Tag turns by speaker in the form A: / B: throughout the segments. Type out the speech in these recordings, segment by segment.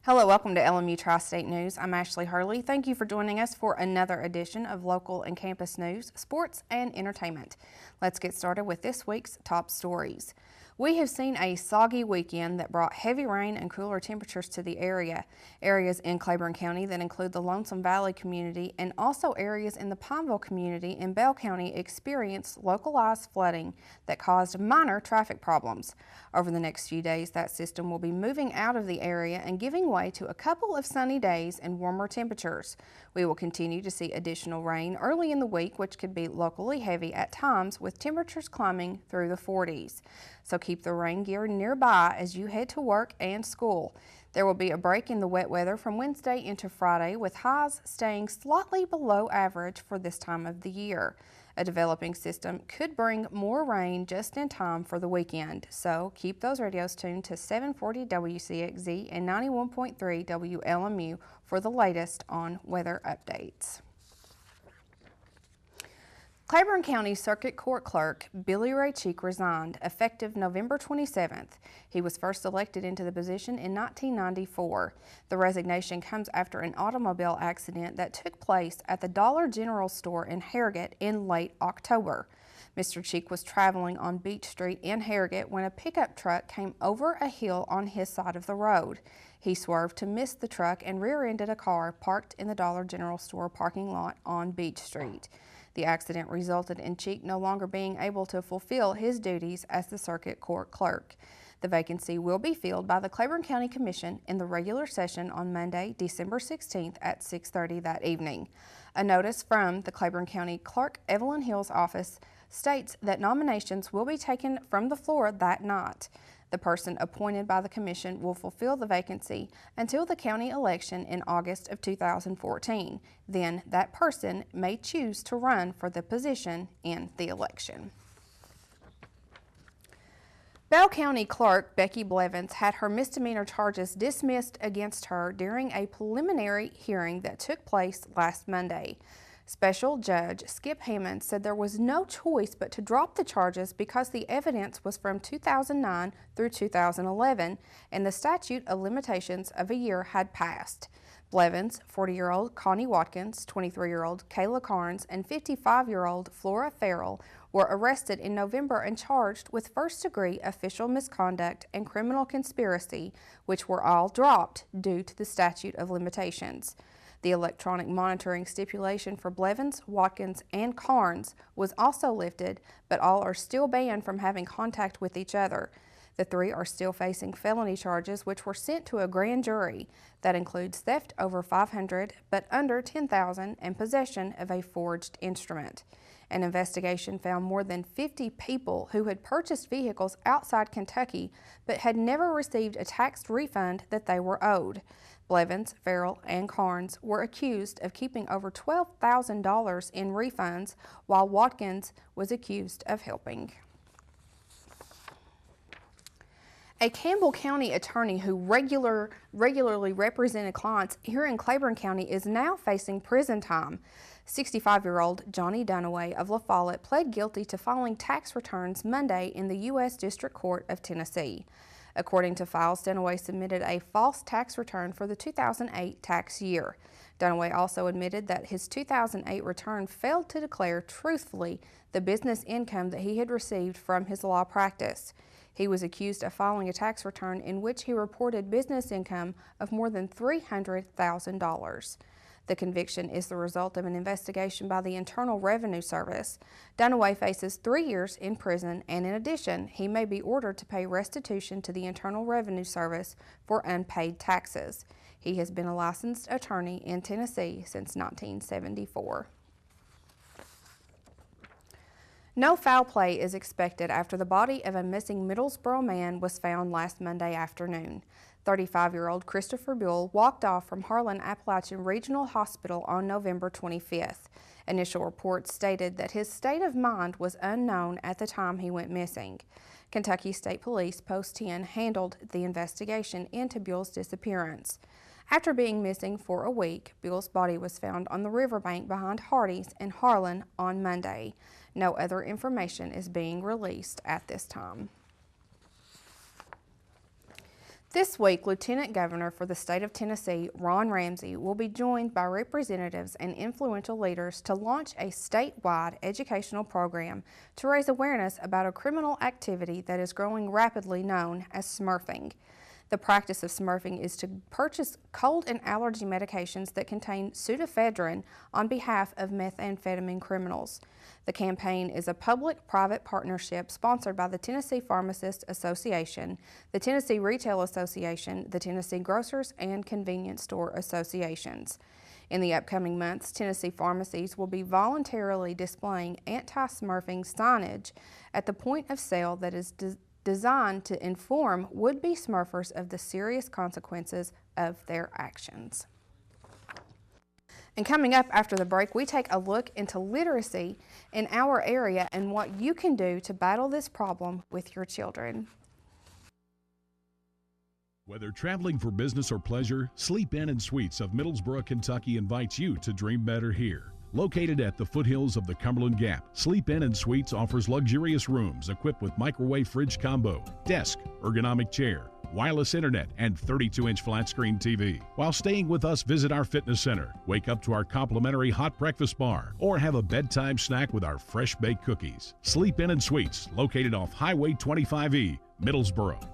A: Hello, welcome to LMU Tri-State News. I'm Ashley Hurley. Thank you for joining us for another edition of local and campus news, sports, and entertainment. Let's get started with this week's top stories. We have seen a soggy weekend that brought heavy rain and cooler temperatures to the area. Areas in Claiborne County that include the Lonesome Valley community and also areas in the Pineville community in Bell County experienced localized flooding that caused minor traffic problems. Over the next few days, that system will be moving out of the area and giving way to a couple of sunny days and warmer temperatures. We will continue to see additional rain early in the week, which could be locally heavy at times with temperatures climbing through the 40s. So keep the rain gear nearby as you head to work and school. There will be a break in the wet weather from Wednesday into Friday, with highs staying slightly below average for this time of the year. A developing system could bring more rain just in time for the weekend, so keep those radios tuned to 740 WCXZ and 91.3 WLMU for the latest on weather updates. Claiborne County Circuit Court Clerk Billy Ray Cheek resigned effective November 27th. He was first elected into the position in 1994. The resignation comes after an automobile accident that took place at the Dollar General store in Harrogate in late October. Mr. Cheek was traveling on Beach Street in Harrogate when a pickup truck came over a hill on his side of the road. He swerved to miss the truck and rear-ended a car parked in the Dollar General store parking lot on Beach Street. The accident resulted in Cheek no longer being able to fulfill his duties as the Circuit Court Clerk. The vacancy will be filled by the Claiborne County Commission in the regular session on Monday, December 16th at 6:30 that evening. A notice from the Claiborne County Clerk Evelyn Hill's office states that nominations will be taken from the floor that night. The person appointed by the commission will fulfill the vacancy until the county election in August of 2014. Then that person may choose to run for the position in the election. Bell County Clerk Becky Blevins had her misdemeanor charges dismissed against her during a preliminary hearing that took place last Monday. Special Judge Skip Hammond said there was no choice but to drop the charges because the evidence was from 2009 through 2011 and the statute of limitations of a year had passed. Blevins, 40-year-old Connie Watkins, 23-year-old Kayla Carnes, and 55-year-old Flora Farrell were arrested in November and charged with first-degree official misconduct and criminal conspiracy, which were all dropped due to the statute of limitations. The electronic monitoring stipulation for Blevins, Watkins, and Carnes was also lifted, but all are still banned from having contact with each other. The three are still facing felony charges which were sent to a grand jury. That includes theft over $500 but under $10,000 and possession of a forged instrument. An investigation found more than 50 people who had purchased vehicles outside Kentucky but had never received a tax refund that they were owed. Blevins, Farrell, and Carnes were accused of keeping over $12,000 in refunds, while Watkins was accused of helping. A Campbell County attorney who regularly represented clients here in Claiborne County is now facing prison time. 65-year-old Johnny Dunaway of La Follette pled guilty to filing tax returns Monday in the U.S. District Court of Tennessee. According to files, Dunaway submitted a false tax return for the 2008 tax year. Dunaway also admitted that his 2008 return failed to declare truthfully the business income that he had received from his law practice. He was accused of filing a tax return in which he reported business income of more than $300,000. The conviction is the result of an investigation by the Internal Revenue Service. Dunaway faces 3 years in prison, and in addition, he may be ordered to pay restitution to the Internal Revenue Service for unpaid taxes. He has been a licensed attorney in Tennessee since 1974. No foul play is expected after the body of a missing Middlesboro man was found last Monday afternoon. 35-year-old Christopher Buell walked off from Harlan Appalachian Regional Hospital on November 25th. Initial reports stated that his state of mind was unknown at the time he went missing. Kentucky State Police Post 10 handled the investigation into Buell's disappearance. After being missing for a week, Buell's body was found on the riverbank behind Hardee's in Harlan on Monday. No other information is being released at this time. This week, Lieutenant Governor for the state of Tennessee, Ron Ramsey, will be joined by representatives and influential leaders to launch a statewide educational program to raise awareness about a criminal activity that is growing rapidly known as smurfing. The practice of smurfing is to purchase cold and allergy medications that contain pseudoephedrine on behalf of methamphetamine criminals. The campaign is a public-private partnership sponsored by the Tennessee Pharmacists Association, the Tennessee Retail Association, the Tennessee Grocers and Convenience Store Associations. In the upcoming months, Tennessee pharmacies will be voluntarily displaying anti-smurfing signage at the point of sale that is designed to inform would-be smurfers of the serious consequences of their actions. And coming up after the break, we take a look into literacy in our area and what you can do to battle this problem with your children.
B: Whether traveling for business or pleasure, Sleep Inn and Suites of Middlesboro, Kentucky invites you to dream better here. Located at the foothills of the Cumberland Gap, Sleep Inn and Suites offers luxurious rooms equipped with microwave fridge combo, desk, ergonomic chair, wireless internet, and 32-inch flat-screen TV. While staying with us, visit our fitness center, wake up to our complimentary hot breakfast bar, or have a bedtime snack with our fresh-baked cookies. Sleep Inn and Suites, located off Highway 25E, Middlesboro.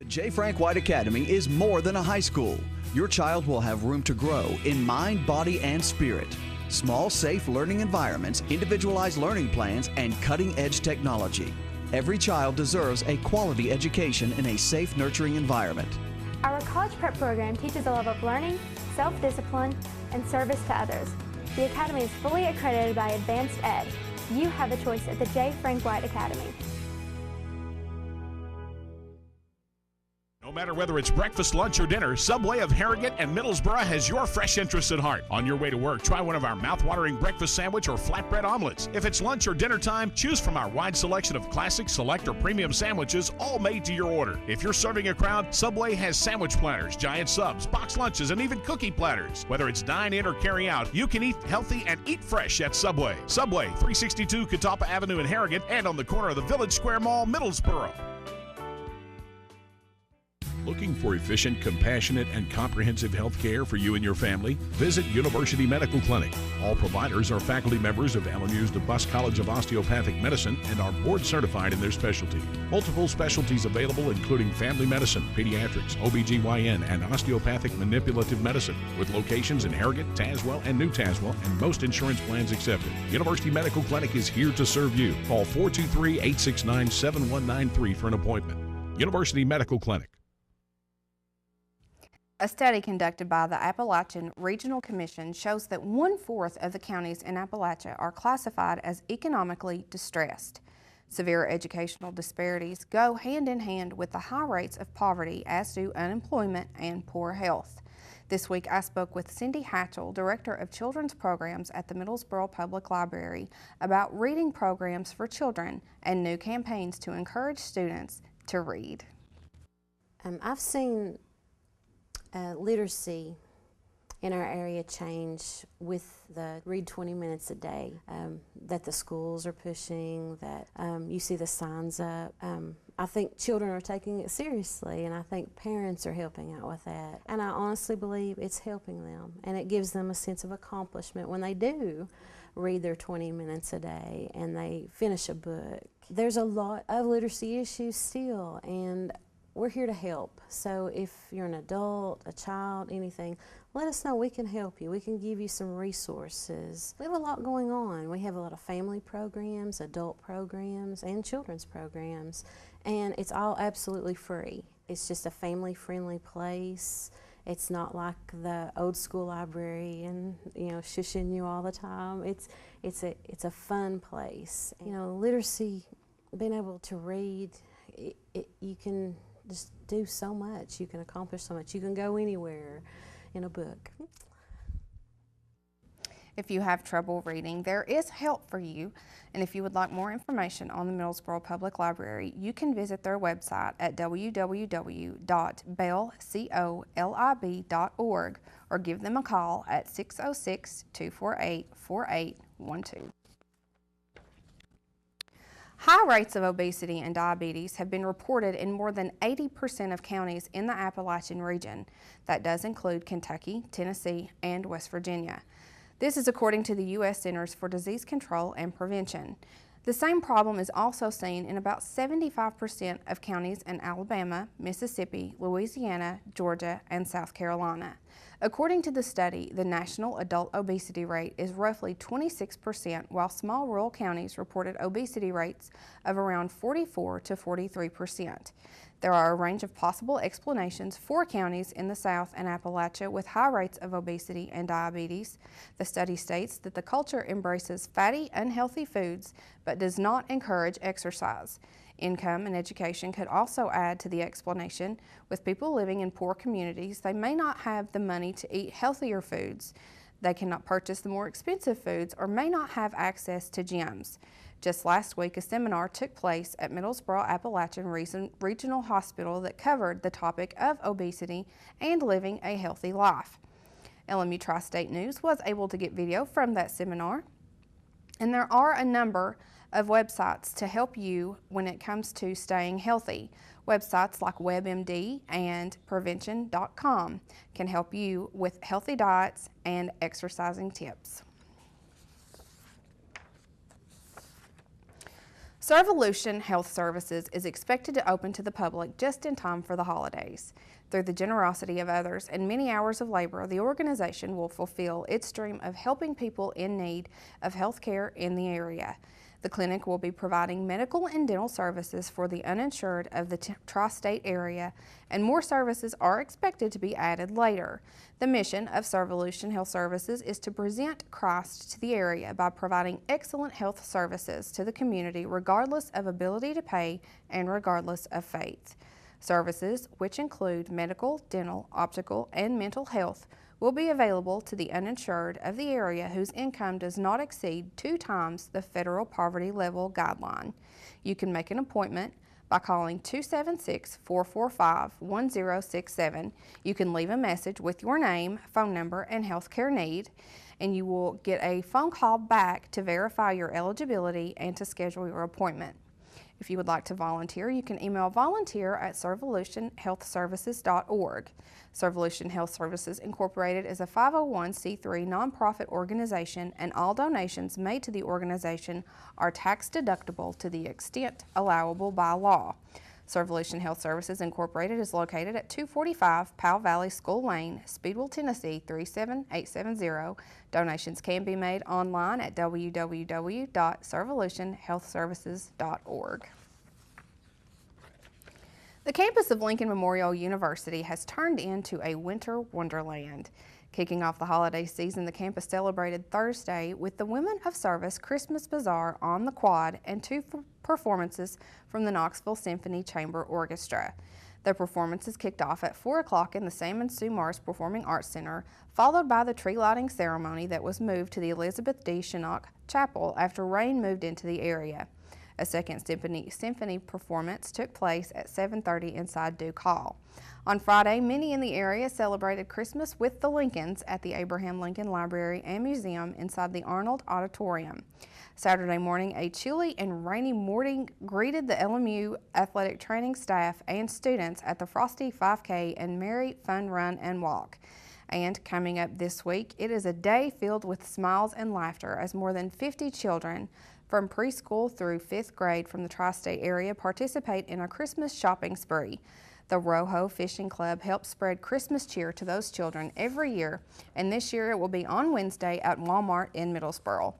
C: J. Frank White Academy is more than a high school. Your child will have room to grow in mind, body, and spirit. Small, safe learning environments, individualized learning plans, and cutting-edge technology. Every child deserves a quality education in a safe, nurturing environment.
D: Our college prep program teaches a love of learning, self-discipline, and service to others. The Academy is fully accredited by Advanced Ed. You have a choice at the J. Frank White Academy.
B: No matter whether it's breakfast, lunch, or dinner, Subway of Harrogate and Middlesboro has your fresh interests at heart. On your way to work, try one of our mouth-watering breakfast sandwich or flatbread omelets. If it's lunch or dinner time, choose from our wide selection of classic, select, or premium sandwiches, all made to your order. If you're serving a crowd, Subway has sandwich platters, giant subs, box lunches, and even cookie platters. Whether it's dine in or carry out, you can eat healthy and eat fresh at Subway. Subway, 362 Catawba Avenue in Harrogate and on the corner of the Village Square Mall, Middlesboro. Looking for efficient, compassionate, and comprehensive health care for you and your family? Visit University Medical Clinic. All providers are faculty members of LMU's DeBus College of Osteopathic Medicine and are board certified in their specialty. Multiple specialties available including family medicine, pediatrics, OBGYN, and osteopathic manipulative medicine, with locations in Harrogate, Tazewell, and New Tazewell, and most insurance plans accepted. University Medical Clinic is here to serve you. Call 423-869-7193 for an appointment. University Medical Clinic.
A: A study conducted by the Appalachian Regional Commission shows that 1/4 of the counties in Appalachia are classified as economically distressed. Severe educational disparities go hand in hand with the high rates of poverty, as do unemployment and poor health. This week I spoke with Cindy Hatchell, Director of Children's Programs at the Middlesboro Public Library, about reading programs for children and new campaigns to encourage students to read.
E: I've seen literacy in our area change with the Read 20 Minutes a Day that the schools are pushing, that you see the signs up. I think children are taking it seriously, and I think parents are helping out with that. And I honestly believe it's helping them, and it gives them a sense of accomplishment when they do read their 20 minutes a day and they finish a book. There's a lot of literacy issues still, and we're here to help. So if you're an adult, a child, anything, let us know. We can help you. We can give you some resources. We have a lot going on. We have a lot of family programs, adult programs, and children's programs, and it's all absolutely free. It's just a family-friendly place. It's not like the old school library and, you know, shushing you all the time. It's a fun place. You know, literacy, being able to read, you can just do so much. You can accomplish so much. You can go anywhere in a book.
A: If you have trouble reading, there is help for you. And if you would like more information on the Middlesboro Public Library, you can visit their website at www.bellcolib.org or give them a call at 606-248-4812. High rates of obesity and diabetes have been reported in more than 80% of counties in the Appalachian region. That does include Kentucky, Tennessee, and West Virginia. This is according to the U.S. Centers for Disease Control and Prevention. The same problem is also seen in about 75% of counties in Alabama, Mississippi, Louisiana, Georgia, and South Carolina. According to the study, the national adult obesity rate is roughly 26%, while small rural counties reported obesity rates of around 44 to 43%. There are a range of possible explanations for counties in the South and Appalachia with high rates of obesity and diabetes. The study states that the culture embraces fatty, unhealthy foods but does not encourage exercise. Income and education could also add to the explanation. With people living in poor communities, they may not have the money to eat healthier foods. They cannot purchase the more expensive foods or may not have access to gyms. Just last week, a seminar took place at Middlesboro Appalachian Regional Hospital that covered the topic of obesity and living a healthy life. LMU Tri-State News was able to get video from that seminar, and there are a number of websites to help you when it comes to staying healthy. Websites like WebMD and Prevention.com can help you with healthy diets and exercising tips. Servolution Health Services is expected to open to the public just in time for the holidays. Through the generosity of others and many hours of labor, the organization will fulfill its dream of helping people in need of health care in the area. The clinic will be providing medical and dental services for the uninsured of the tri-state area, and more services are expected to be added later. The mission of Servolution Health Services is to present Christ to the area by providing excellent health services to the community regardless of ability to pay and regardless of faith. Services, which include medical, dental, optical, and mental health, will be available to the uninsured of the area whose income does not exceed 2 times the federal poverty level guideline. You can make an appointment by calling 276-445-1067. You can leave a message with your name, phone number, and healthcare need, and you will get a phone call back to verify your eligibility and to schedule your appointment. If you would like to volunteer, you can email volunteer@servolutionhealthservices.org. Servolution Health Services Incorporated is a 501c3 nonprofit organization, and all donations made to the organization are tax deductible to the extent allowable by law. Servolution Health Services Incorporated is located at 245 Powell Valley School Lane, Speedwell, Tennessee 37870. Donations can be made online at www.servolutionhealthservices.org. The campus of Lincoln Memorial University has turned into a winter wonderland. Kicking off the holiday season, the campus celebrated Thursday with the Women of Service Christmas Bazaar on the Quad and 2 performances from the Knoxville Symphony Chamber Orchestra. The performances kicked off at 4 o'clock in the Sam and Sue Mars Performing Arts Center, followed by the tree lighting ceremony that was moved to the Elizabeth D. Shinnock Chapel after rain moved into the area. A second symphony performance took place at 7:30 inside Duke Hall. On Friday, many in the area celebrated Christmas with the Lincolns at the Abraham Lincoln Library and Museum inside the Arnold Auditorium. Saturday morning, a chilly and rainy morning greeted the LMU athletic training staff and students at the Frosty 5K and Merry Fun Run and Walk. And coming up this week, it is a day filled with smiles and laughter as more than 50 children from preschool through 5th grade from the tri-state area participate in a Christmas shopping spree. The Rojo Fishing Club helps spread Christmas cheer to those children every year, and this year it will be on Wednesday at Walmart in Middlesboro.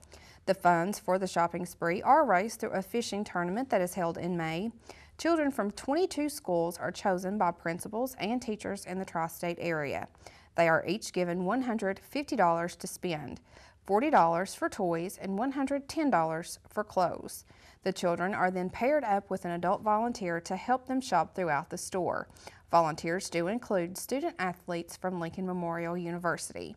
A: The funds for the shopping spree are raised through a fishing tournament that is held in May. Children from 22 schools are chosen by principals and teachers in the tri-state area. They are each given $150 to spend, $40 for toys, and $110 for clothes. The children are then paired up with an adult volunteer to help them shop throughout the store. Volunteers do include student athletes from Lincoln Memorial University.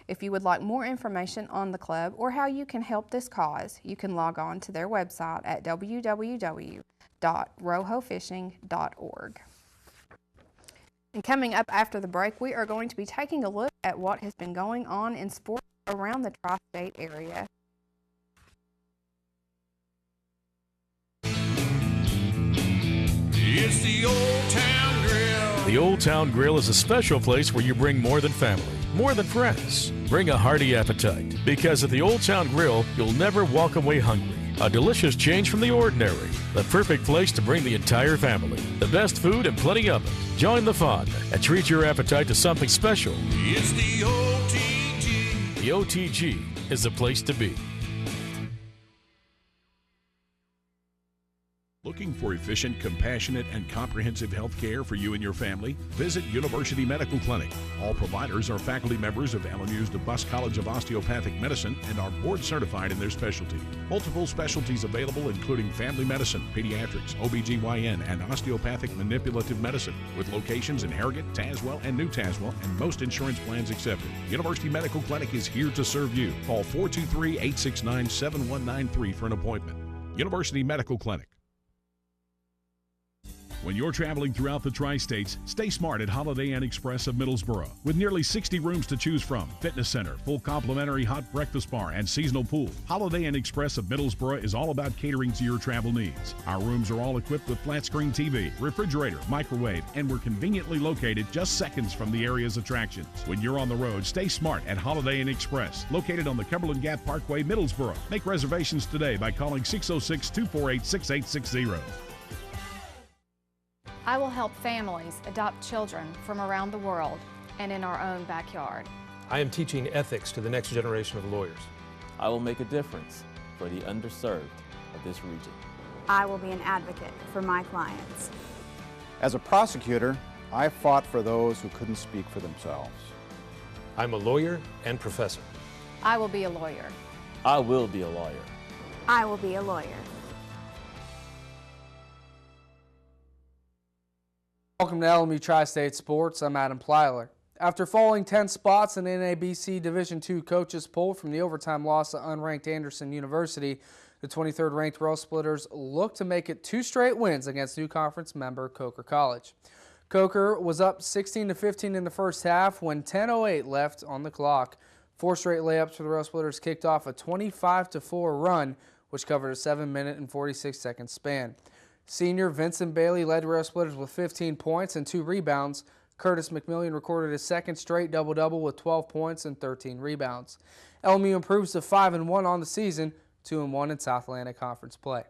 A: If you would like more information on the club or how you can help this cause, you can log on to their website at www.rojofishing.org. And coming up after the break, we are going to be taking a look at what has been going on in sports around the tri-state area.
F: It's the Old Town Grill.
G: The Old Town Grill is a special place where you bring more than family, more than friends. Bring a hearty appetite, because at the Old Town Grill, you'll never walk away hungry. A delicious change from the ordinary. The perfect place to bring the entire family. The best food and plenty of it. Join the fun and treat your appetite to something special.
F: It's the OTG.
G: The OTG is the place to be.
B: Looking for efficient, compassionate, and comprehensive health care for you and your family? Visit University Medical Clinic. All providers are faculty members of LMU's DeBus College of Osteopathic Medicine and are board certified in their specialty. Multiple specialties available including family medicine, pediatrics, OBGYN, and osteopathic manipulative medicine, with locations in Harrogate, Tazewell, and New Tazewell, and most insurance plans accepted. University Medical Clinic is here to serve you. Call 423-869-7193 for an appointment. University Medical Clinic. When you're traveling throughout the Tri-States, stay smart at Holiday Inn Express of Middlesboro. With nearly 60 rooms to choose from, fitness center, full complimentary hot breakfast bar, and seasonal pool, Holiday Inn Express of Middlesboro is all about catering to your travel needs. Our rooms are all equipped with flat screen TV, refrigerator, microwave, and we're conveniently located just seconds from the area's attractions. When you're on the road, stay smart at Holiday Inn Express, located on the Cumberland Gap Parkway, Middlesboro. Make reservations today by calling 606-248-6860.
H: I will help families adopt children from around the world and in our own backyard.
I: I am teaching ethics to the next generation of lawyers.
J: I will make a difference for the underserved of this region.
K: I will be an advocate for my clients.
L: As a prosecutor, I fought for those who couldn't speak for themselves.
I: I'm a lawyer and professor.
H: I will be a lawyer.
J: I will be a lawyer.
K: I will be a lawyer.
M: Welcome to LMU Tri-State Sports. I'm Adam Plyler. After falling 10 spots in the NABC Division II coaches poll from the overtime loss to unranked Anderson University, the 23rd ranked Rail Splitters look to make it 2 straight wins against new conference member Coker College. Coker was up 16-15 in the first half when 10:08 left on the clock. 4 straight layups for the Rail Splitters kicked off a 25-4 run, which covered a 7-minute and 46-second span. Senior Vincent Bailey led Rail Splitters with 15 points and 2 rebounds. Curtis McMillian recorded his second straight double-double with 12 points and 13 rebounds. LMU improves to 5-1 on the season, 2-1 in South Atlantic Conference play.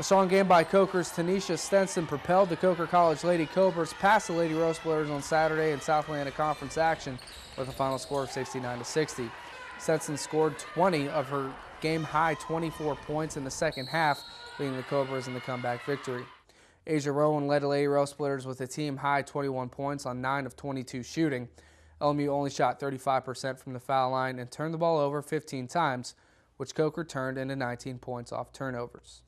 M: A strong game by Coker's Tanisha Stenson propelled the Coker College Lady Cobras past the Lady Rail Splitters on Saturday in South Atlantic Conference action with a final score of 69-60. Stenson scored 20 of her game-high 24 points in the second half, leading the Cobras in the comeback victory. Asia Rowan led the Lady Rail Splitters with a team-high 21 points on 9 of 22 shooting. LMU only shot 35% from the foul line and turned the ball over 15 times, which Coker turned into 19 points off turnovers.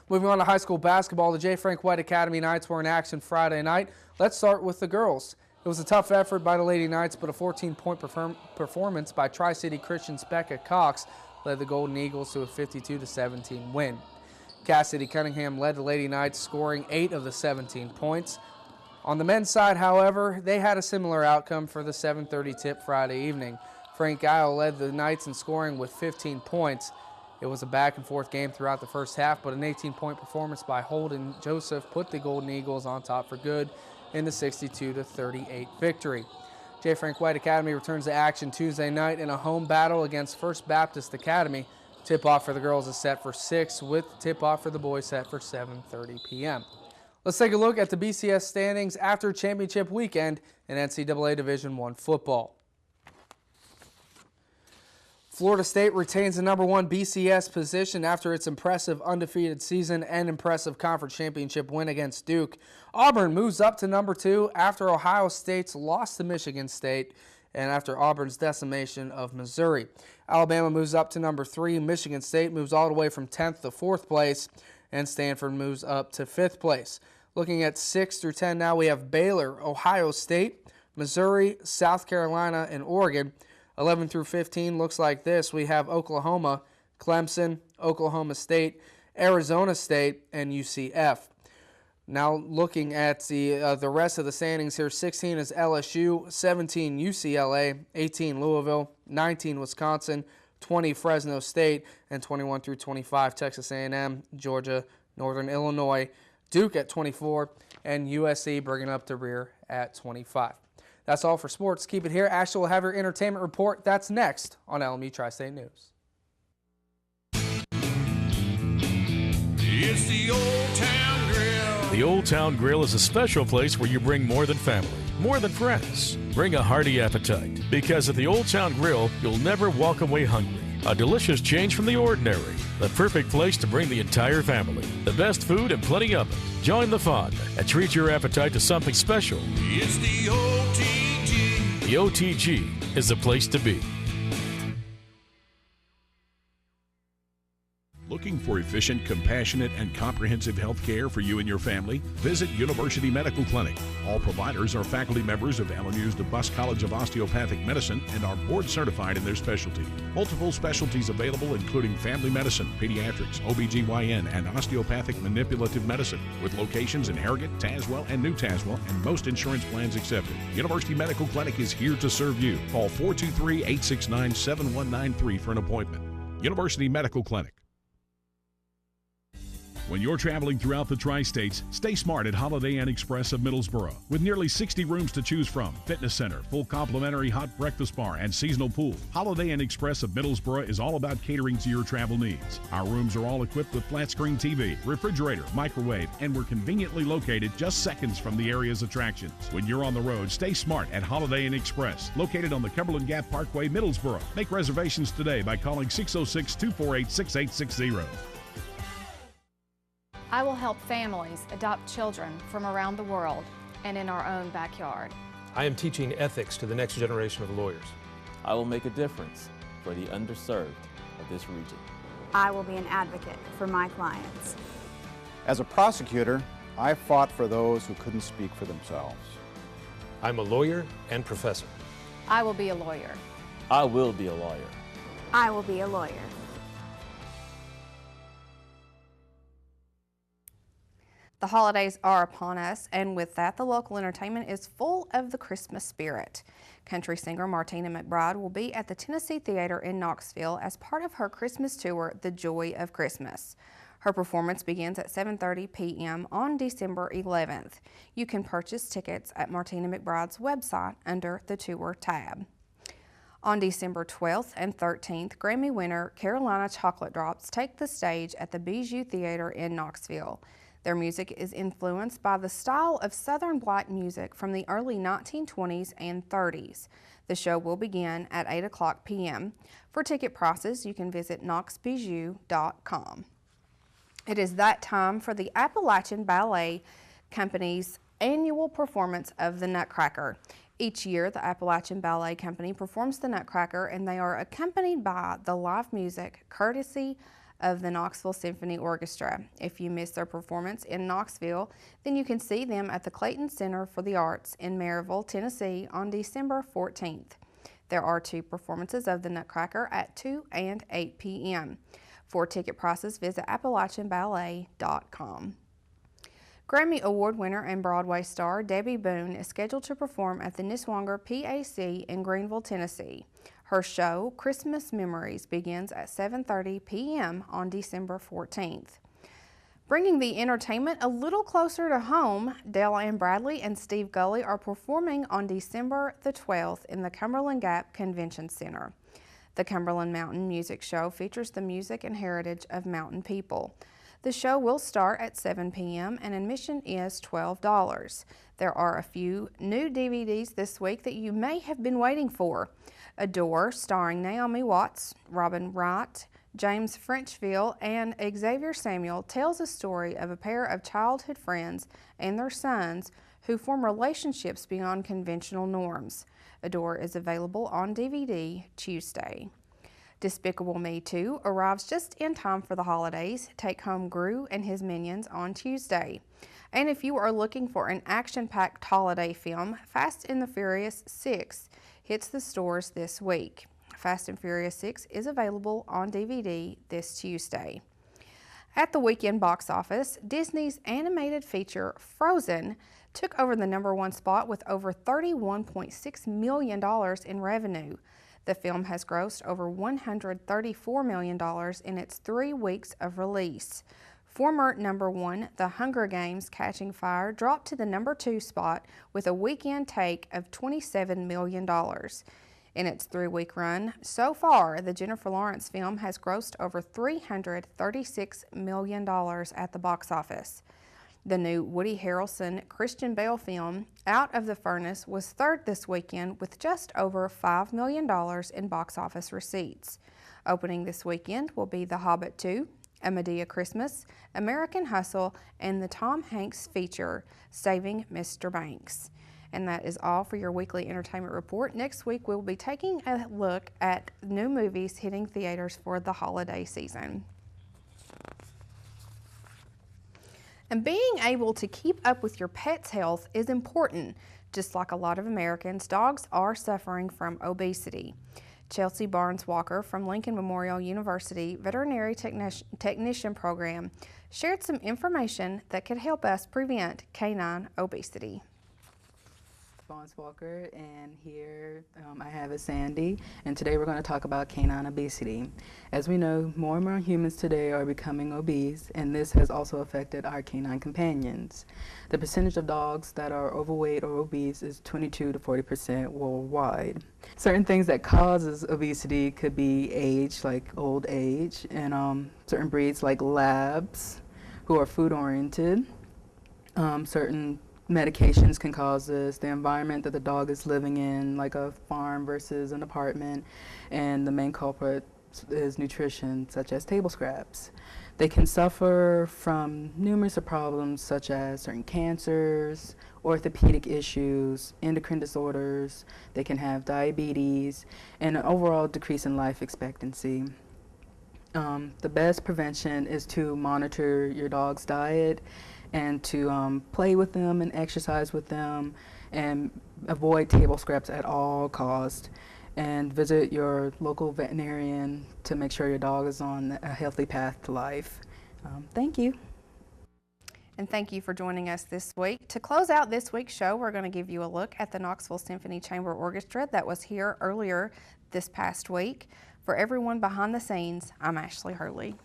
M: Moving on to high school basketball, the J. Frank White Academy Knights were in action Friday night. Let's start with the girls. It was a tough effort by the Lady Knights, but a 14-point performance by Tri-City Christian's Becca Cox led the Golden Eagles to a 52-17 win. Cassidy Cunningham led the Lady Knights, scoring 8 of the 17 points. On the men's side, however, they had a similar outcome for the 7:30 tip Friday evening. Frank Guile led the Knights in scoring with 15 points. It was a back-and-forth game throughout the first half, but an 18-point performance by Holden Joseph put the Golden Eagles on top for good in the 62-38 victory. J. Frank White Academy returns to action Tuesday night in a home battle against First Baptist Academy. Tip-off for the girls is set for 6, with tip-off for the boys set for 7:30 p.m. Let's take a look at the BCS standings after championship weekend in NCAA Division I football. Florida State retains the #1 BCS position after its impressive undefeated season and impressive conference championship win against Duke. Auburn moves up to #2 after Ohio State's loss to Michigan State and after Auburn's decimation of Missouri. Alabama moves up to #3. Michigan State moves all the way from 10th to 4th place, and Stanford moves up to 5th place. Looking at 6 through 10 now, we have Baylor, Ohio State, Missouri, South Carolina, and Oregon. 11 through 15 looks like this. We have Oklahoma, Clemson, Oklahoma State, Arizona State, and UCF. Now looking at the rest of the standings here, 16 is LSU, 17 UCLA, 18 Louisville, 19 Wisconsin, 20 Fresno State, and 21 through 25 Texas A&M, Georgia, Northern Illinois, Duke at 24, and USC bringing up the rear at 25. That's all for sports. Keep it here. Ashley will have your entertainment report. That's next on LMU Tri-State News.
F: It's the Old Town Grill.
G: The Old Town Grill is a special place where you bring more than family, more than friends. Bring a hearty appetite, because at the Old Town Grill, you'll never walk away hungry. A delicious change from the ordinary. The perfect place to bring the entire family. The best food and plenty of it. Join the fun and treat your appetite to something special.
F: It's the OTG.
G: The OTG is the place to be.
B: Looking for efficient, compassionate, and comprehensive health care for you and your family? Visit University Medical Clinic. All providers are faculty members of LMU's DeBusk College of Osteopathic Medicine and are board certified in their specialty. Multiple specialties available, including family medicine, pediatrics, OBGYN, and osteopathic manipulative medicine, with locations in Harrogate, Tazewell, and New Tazewell, and most insurance plans accepted. University Medical Clinic is here to serve you. Call 423-869-7193 for an appointment. University Medical Clinic. When you're traveling throughout the Tri-States, stay smart at Holiday Inn Express of Middlesboro. With nearly 60 rooms to choose from, fitness center, full complimentary hot breakfast bar, and seasonal pool, Holiday Inn Express of Middlesboro is all about catering to your travel needs. Our rooms are all equipped with flat screen TV, refrigerator, microwave, and we're conveniently located just seconds from the area's attractions. When you're on the road, stay smart at Holiday Inn Express, located on the Cumberland Gap Parkway, Middlesboro. Make reservations today by calling 606-248-6860.
H: I will help families adopt children from around the world and in our own backyard.
I: I am teaching ethics to the next generation of lawyers.
J: I will make a difference for the underserved of this region.
K: I will be an advocate for my clients.
L: As a prosecutor, I fought for those who couldn't speak for themselves.
I: I'm a lawyer and professor.
H: I will be a lawyer.
J: I will be a lawyer.
K: I will be a lawyer.
A: The holidays are upon us, and with that, the local entertainment is full of the Christmas spirit. Country singer Martina McBride will be at the Tennessee Theater in Knoxville as part of her Christmas tour, The Joy of Christmas. Her performance begins at 7:30 p.m. on December 11th. You can purchase tickets at Martina McBride's website under the tour tab. On December 12th and 13th, Grammy winner Carolina Chocolate Drops take the stage at the Bijou Theater in Knoxville. Their music is influenced by the style of Southern black music from the early 1920s and 30s. The show will begin at 8 o'clock p.m. For ticket prices, you can visit knoxbijou.com. It is that time for the Appalachian Ballet Company's annual performance of the Nutcracker. Each year, the Appalachian Ballet Company performs the Nutcracker, and they are accompanied by the live music courtesy of the Knoxville Symphony Orchestra. If you miss their performance in Knoxville, then you can see them at the Clayton Center for the Arts in Maryville, Tennessee on December 14th. There are 2 performances of the Nutcracker at 2 and 8 p.m. For ticket prices, visit AppalachianBallet.com. Grammy Award winner and Broadway star Debbie Boone is scheduled to perform at the Niswonger PAC in Greenville, Tennessee. Her show, Christmas Memories, begins at 7:30 p.m. on December 14th. Bringing the entertainment a little closer to home, Dale Ann Bradley and Steve Gully are performing on December the 12th in the Cumberland Gap Convention Center. The Cumberland Mountain Music Show features the music and heritage of mountain people. The show will start at 7 p.m. and admission is $12. There are a few new DVDs this week that you may have been waiting for. Adore, starring Naomi Watts, Robin Wright, James Frenchville, and Xavier Samuel, tells a story of a pair of childhood friends and their sons who form relationships beyond conventional norms. Adore is available on DVD Tuesday. Despicable Me 2 arrives just in time for the holidays. Take home Gru and his minions on Tuesday. And if you are looking for an action-packed holiday film, Fast and the Furious 6 hits the stores this week. Fast and Furious 6 is available on DVD this Tuesday. At the weekend box office, Disney's animated feature Frozen took over the #1 spot with over $31.6 million in revenue. The film has grossed over $134 million in its 3 weeks of release. Former number 1, The Hunger Games Catching Fire, dropped to the number 2 spot with a weekend take of $27 million. In its 3-week run, so far, the Jennifer Lawrence film has grossed over $336 million at the box office. The new Woody Harrelson Christian Bale film, Out of the Furnace, was third this weekend with just over $5 million in box office receipts. Opening this weekend will be The Hobbit 2, A Medea Christmas, American Hustle, and the Tom Hanks feature, Saving Mr. Banks. And that is all for your weekly entertainment report. Next week, we'll be taking a look at new movies hitting theaters for the holiday season. And being able to keep up with your pet's health is important. Just like a lot of Americans, dogs are suffering from obesity. Chelsea Barnes Walker from Lincoln Memorial University Veterinary Technician Program shared some information that could help us prevent canine obesity.
N: Barnes Walker, and here I have a Sandy, and today we're going to talk about canine obesity. As we know, more and more humans today are becoming obese, and this has also affected our canine companions. The percentage of dogs that are overweight or obese is 22 to 40% worldwide. Certain things that causes obesity could be age, like old age, and certain breeds like labs who are food-oriented. Certain medications can cause this, the environment that the dog is living in, like a farm versus an apartment, and the main culprit is nutrition, such as table scraps. They can suffer from numerous problems such as certain cancers, orthopedic issues, endocrine disorders. They can have diabetes, and an overall decrease in life expectancy. The best prevention is to monitor your dog's diet and to play with them and exercise with them and avoid table scraps at all costs, and visit your local veterinarian to make sure your dog is on a healthy path to life. Thank you.
A: And thank you for joining us this week. To close out this week's show, we're going to give you a look at the Knoxville Symphony Chamber Orchestra that was here earlier this past week. For everyone behind the scenes, I'm Ashley Hurley.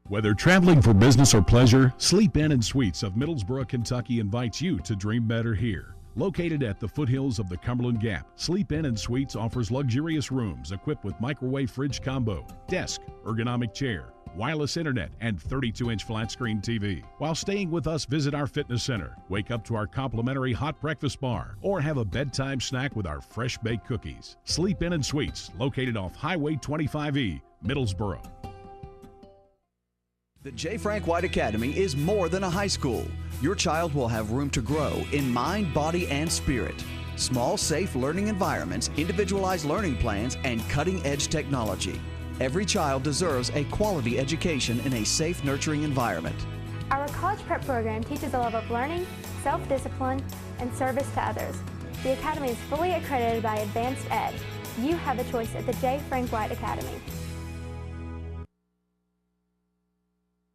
B: Whether traveling for business or pleasure, Sleep Inn and Suites of Middlesboro, Kentucky invites you to dream better here. Located at the foothills of the Cumberland Gap, Sleep Inn and Suites offers luxurious rooms equipped with microwave fridge combo, desk, ergonomic chair, wireless internet, and 32-inch flat-screen TV. While staying with us, visit our fitness center, wake up to our complimentary hot breakfast bar, or have a bedtime snack with our fresh-baked cookies. Sleep Inn and Suites, located off Highway 25E, Middlesboro.
C: The J. Frank White Academy is more than a high school. Your child will have room to grow in mind, body, and spirit. Small, safe learning environments, individualized learning plans, and cutting-edge technology. Every child deserves a quality education in a safe, nurturing environment.
D: Our college prep program teaches the love of learning, self-discipline, and service to others. The Academy is fully accredited by Advanced Ed. You have a choice at the J. Frank White Academy.